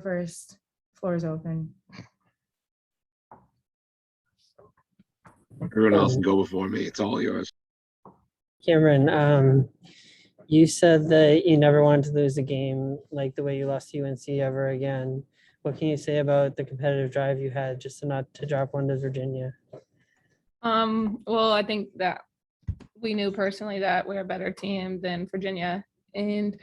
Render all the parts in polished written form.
first. Floor is open. Everyone else can go before me. It's all yours. Cameron, you said that you never wanted to lose a game like the way you lost to UNC ever again. What can you say about the competitive drive you had just to not to drop one to Virginia? Well, I think that we knew personally that we're a better team than Virginia, and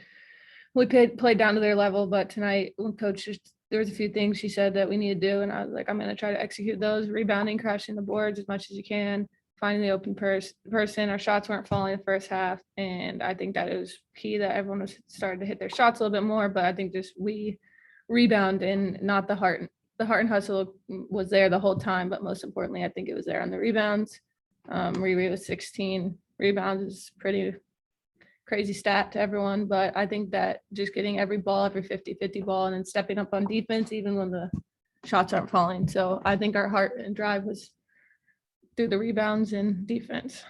we played down to their level. But tonight, when coach there was a few things she said that we need to do, and I was like, I'm going to try to execute those: rebounding, crashing the boards as much as you can, finding the open person. Our shots weren't falling in the first half, and I think that it was key that everyone was starting to hit their shots a little bit more. But I think just we rebound and not the heart and hustle was there the whole time. But most importantly, I think it was there on the rebounds. Riri with 16 rebounds is pretty crazy stat to everyone, but I think that just getting every 50-50 ball, and then stepping up on defense even when the shots aren't falling. So I think our heart and drive was through the rebounds and defense.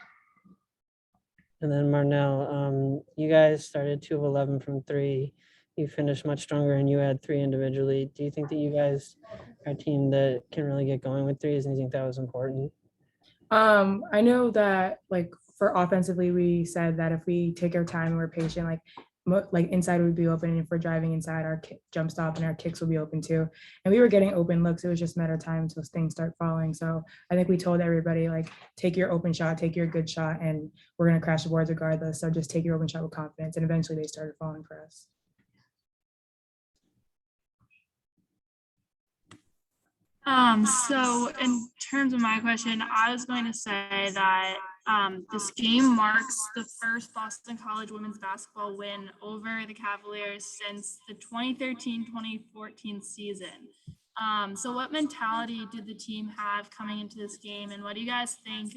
And then Marnelle, you guys started 2 of 11 from 3. You finished much stronger and you had 3 individually. Do you think that you guys are a team that can really get going with threes, and you think that was important? I know that like for offensively, we said that if we take our time and we're patient, like inside would be open, and if we're driving inside, our jump stop and our kicks will be open too. And we were getting open looks. It was just a matter of time until things start falling. So I think we told everybody, like, take your open shot, take your good shot, and we're gonna crash the boards regardless. So just take your open shot with confidence. And eventually they started falling for us. So in terms of my question, I was going to say that this game marks the first Boston College women's basketball win over the Cavaliers since the 2013-2014 season. So what mentality did the team have coming into this game, and what do you guys think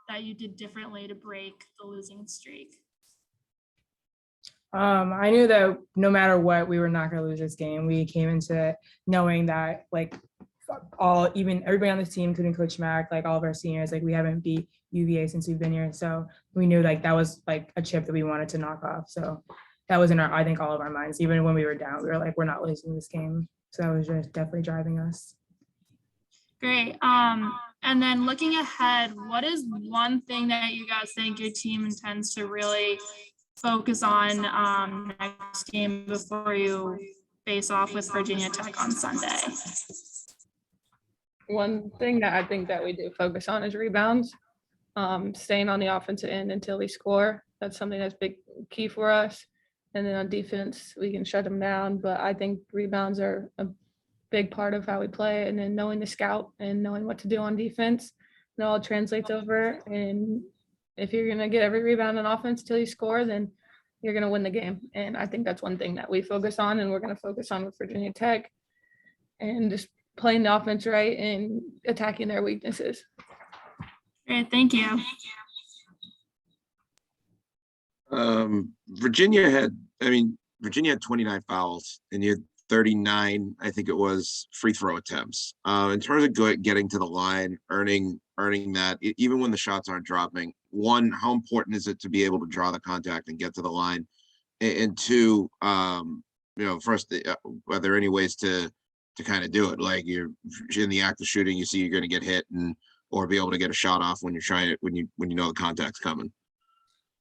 that you did differently to break the losing streak? I knew that no matter what, we were not going to lose this game. We came into it knowing that, like, even everybody on this team, including Coach Mack, like all of our seniors, like we haven't beat UVA since we've been here. So we knew like that was like a chip that we wanted to knock off. So that was in our, I think, all of our minds. Even when we were down, we were like, we're not losing this game. So that was just definitely driving us. Great. And then looking ahead, what is one thing that you guys think your team intends to really focus on next game before you face off with Virginia Tech on Sunday? One thing that I think that we do focus on is rebounds, staying on the offensive end until we score. That's something that's big key for us. And then on defense, we can shut them down. But I think rebounds are a big part of how we play. And then knowing the scout and knowing what to do on defense, it all translates over. And if you're going to get every rebound on offense till you score, then you're going to win the game. And I think that's one thing that we focus on, and we're going to focus on with Virginia Tech, and just playing the offense right and attacking their weaknesses. Great, thank you. Virginia had 29 fouls, and you had 39, I think it was, free throw attempts. In terms of getting to the line, earning that, even when the shots aren't dropping, one, how important is it to be able to draw the contact and get to the line? And two, first, are there any ways to kind of do it? Like, you're in the act of shooting, you see you're going to get hit, or be able to get a shot off when you're trying it, when you know the contact's coming.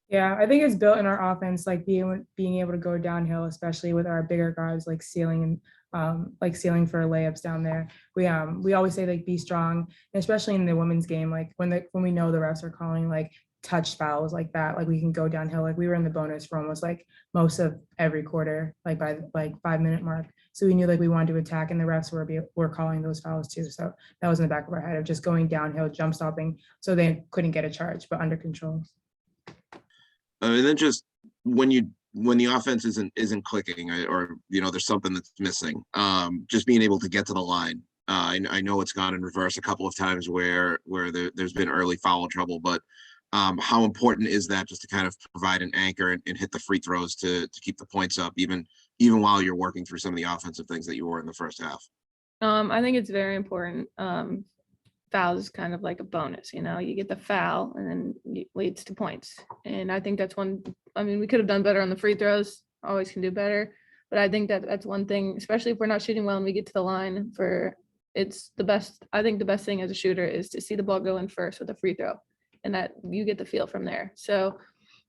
Yeah, I think it's built in our offense, like being able to go downhill, especially with our bigger guards, like sealing for layups down there. We always say, like, be strong, especially in the women's game. Like when we know the refs are calling like touch fouls like that, like we can go downhill. Like we were in the bonus for almost like most of every quarter, like by like 5-minute mark. So we knew like we wanted to attack, and the refs were calling those fouls too. So that was in the back of our head of just going downhill, jump stopping, so they couldn't get a charge, but under control. And then just when the offense isn't clicking, or there's something that's missing, just being able to get to the line. I know it's gone in reverse a couple of times where there's been early foul trouble, but how important is that, just to kind of provide an anchor and hit the free throws to keep the points up, even while you're working through some of the offensive things that you were in the first half? I think it's very important. Fouls is kind of like a bonus, you get the foul and then it leads to points. And I think that's one, we could have done better on the free throws, always can do better, But I think that that's one thing, especially if we're not shooting well and we get to the line it's the best. I think the best thing as a shooter is to see the ball go in first with a free throw, and that you get the feel from there. So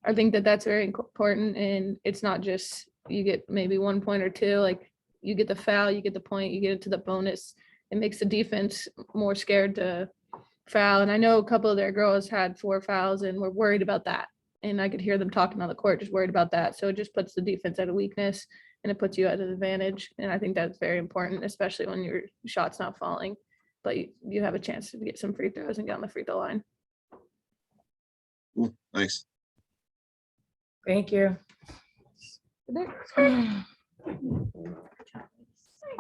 I think that that's very important, and it's not just you get maybe 1 point or two, like you get the foul, you get the point, you get into the bonus. It makes the defense more scared to foul. And I know a couple of their girls had 4 fouls and were worried about that. And I could hear them talking on the court, just worried about that. So it just puts the defense at a weakness and it puts you at an advantage. And I think that's very important, especially when your shot's not falling, but you have a chance to get some free throws and get on the free throw line. Cool. Nice. Thank you.